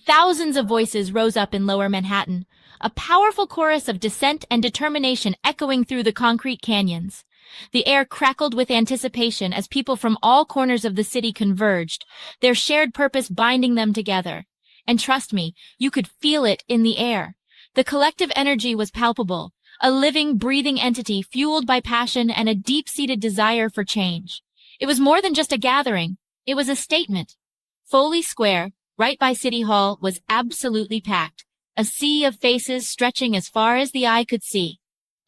thousands of voices rose up in Lower Manhattan, a powerful chorus of dissent and determination echoing through the concrete canyons. The air crackled with anticipation as people from all corners of the city converged, their shared purpose binding them together. And trust me, you could feel it in the air. The collective energy was palpable, a living, breathing entity fueled by passion and a deep-seated desire for change. It was more than just a gathering. It was a statement. Foley Square, right by City Hall, was absolutely packed, a sea of faces stretching as far as the eye could see.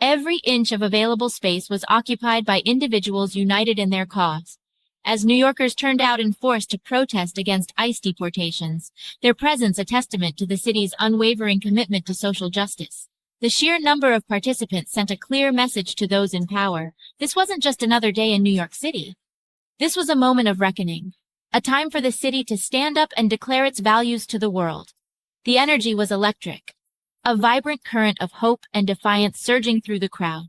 Every inch of available space was occupied by individuals united in their cause. As New Yorkers turned out in force to protest against ICE deportations, their presence a testament to the city's unwavering commitment to social justice. The sheer number of participants sent a clear message to those in power. This wasn't just another day in New York City. This was a moment of reckoning, a time for the city to stand up and declare its values to the world. The energy was electric, a vibrant current of hope and defiance surging through the crowd.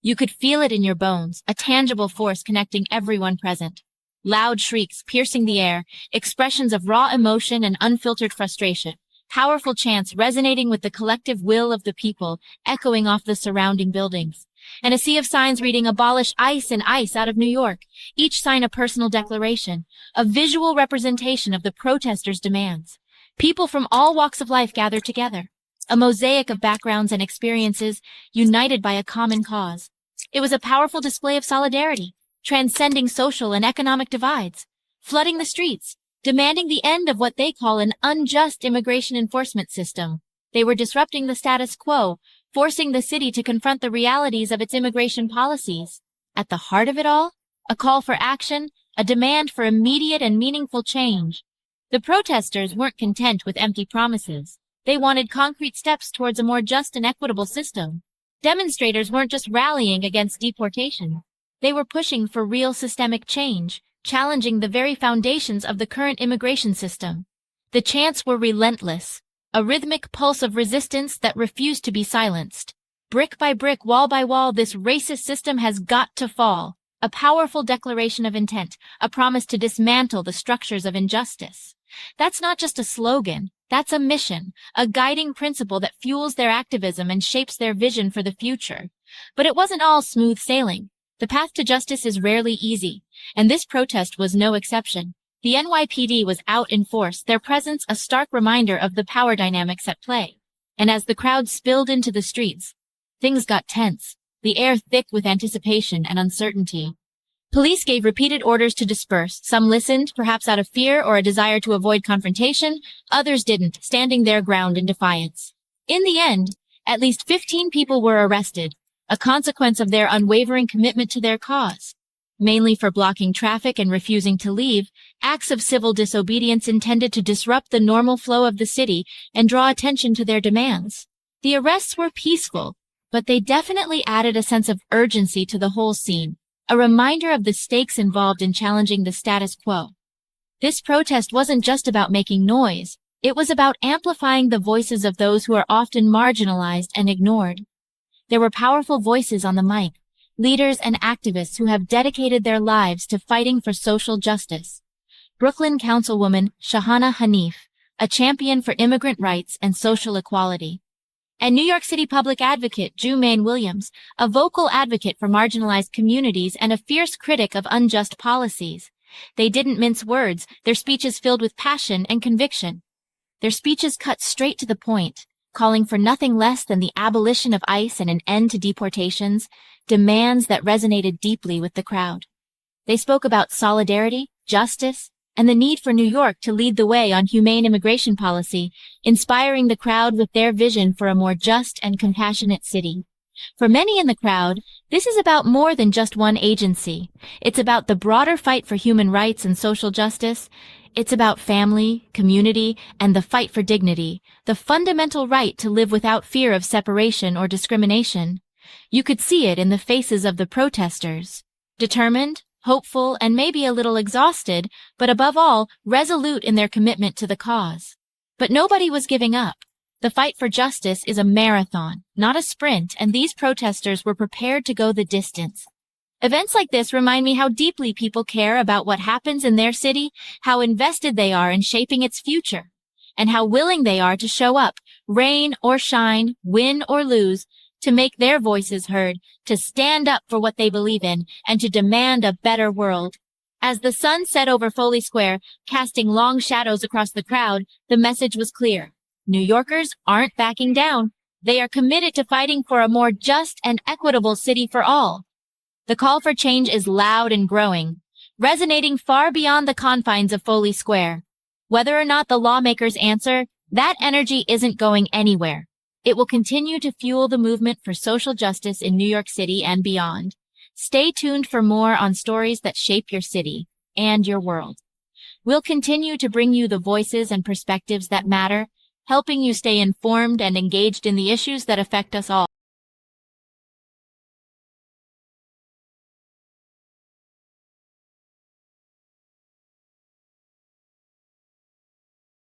You could feel it in your bones, a tangible force connecting everyone present. Loud shrieks piercing the air, expressions of raw emotion and unfiltered frustration, powerful chants resonating with the collective will of the people, echoing off the surrounding buildings. And a sea of signs reading "Abolish ICE" and "ICE out of New York," each sign a personal declaration, a visual representation of the protesters' demands. People from all walks of life gathered together, a mosaic of backgrounds and experiences united by a common cause. It was a powerful display of solidarity, transcending social and economic divides, flooding the streets, demanding the end of what they call an unjust immigration enforcement system. They were disrupting the status quo, forcing the city to confront the realities of its immigration policies. At the heart of it all, a call for action, a demand for immediate and meaningful change. The protesters weren't content with empty promises. They wanted concrete steps towards a more just and equitable system. Demonstrators weren't just rallying against deportation. They were pushing for real systemic change, challenging the very foundations of the current immigration system. The chants were relentless, a rhythmic pulse of resistance that refused to be silenced. Brick by brick, wall by wall, this racist system has got to fall. A powerful declaration of intent, a promise to dismantle the structures of injustice. That's not just a slogan. That's a mission, a guiding principle that fuels their activism and shapes their vision for the future. But it wasn't all smooth sailing. The path to justice is rarely easy, and this protest was no exception. The NYPD was out in force, their presence a stark reminder of the power dynamics at play. And as the crowd spilled into the streets, things got tense, the air thick with anticipation and uncertainty. Police gave repeated orders to disperse. Some listened, perhaps out of fear or a desire to avoid confrontation. Others didn't, standing their ground in defiance. In the end, at least 15 people were arrested, a consequence of their unwavering commitment to their cause. Mainly for blocking traffic and refusing to leave, acts of civil disobedience intended to disrupt the normal flow of the city and draw attention to their demands. The arrests were peaceful, but they definitely added a sense of urgency to the whole scene. A reminder of the stakes involved in challenging the status quo. This protest wasn't just about making noise. It was about amplifying the voices of those who are often marginalized and ignored. There were powerful voices on the mic, leaders and activists who have dedicated their lives to fighting for social justice. Brooklyn Councilwoman Shahana Hanif, a champion for immigrant rights and social equality. And New York City public advocate Jumaine Williams, a vocal advocate for marginalized communities and a fierce critic of unjust policies. They didn't mince words, their speeches filled with passion and conviction. Their speeches cut straight to the point, calling for nothing less than the abolition of ICE and an end to deportations, demands that resonated deeply with the crowd. They spoke about solidarity, justice, and the need for New York to lead the way on humane immigration policy, inspiring the crowd with their vision for a more just and compassionate city. For many in the crowd, this is about more than just one agency. It's about the broader fight for human rights and social justice. It's about family, community, and the fight for dignity, the fundamental right to live without fear of separation or discrimination. You could see it in the faces of the protesters. Determined, hopeful, and maybe a little exhausted, but above all, resolute in their commitment to the cause. But nobody was giving up. The fight for justice is a marathon, not a sprint, and these protesters were prepared to go the distance. Events like this remind me how deeply people care about what happens in their city, how invested they are in shaping its future. and how willing they are to show up, rain or shine, win or lose, to make their voices heard, to stand up for what they believe in, and to demand a better world. As the sun set over Foley Square, casting long shadows across the crowd, the message was clear. New Yorkers aren't backing down. They are committed to fighting for a more just and equitable city for all. The call for change is loud and growing, resonating far beyond the confines of Foley Square. Whether or not the lawmakers answer, that energy isn't going anywhere. It will continue to fuel the movement for social justice in New York City and beyond. Stay tuned for more on stories that shape your city and your world. We'll continue to bring you the voices and perspectives that matter, helping you stay informed and engaged in the issues that affect us all.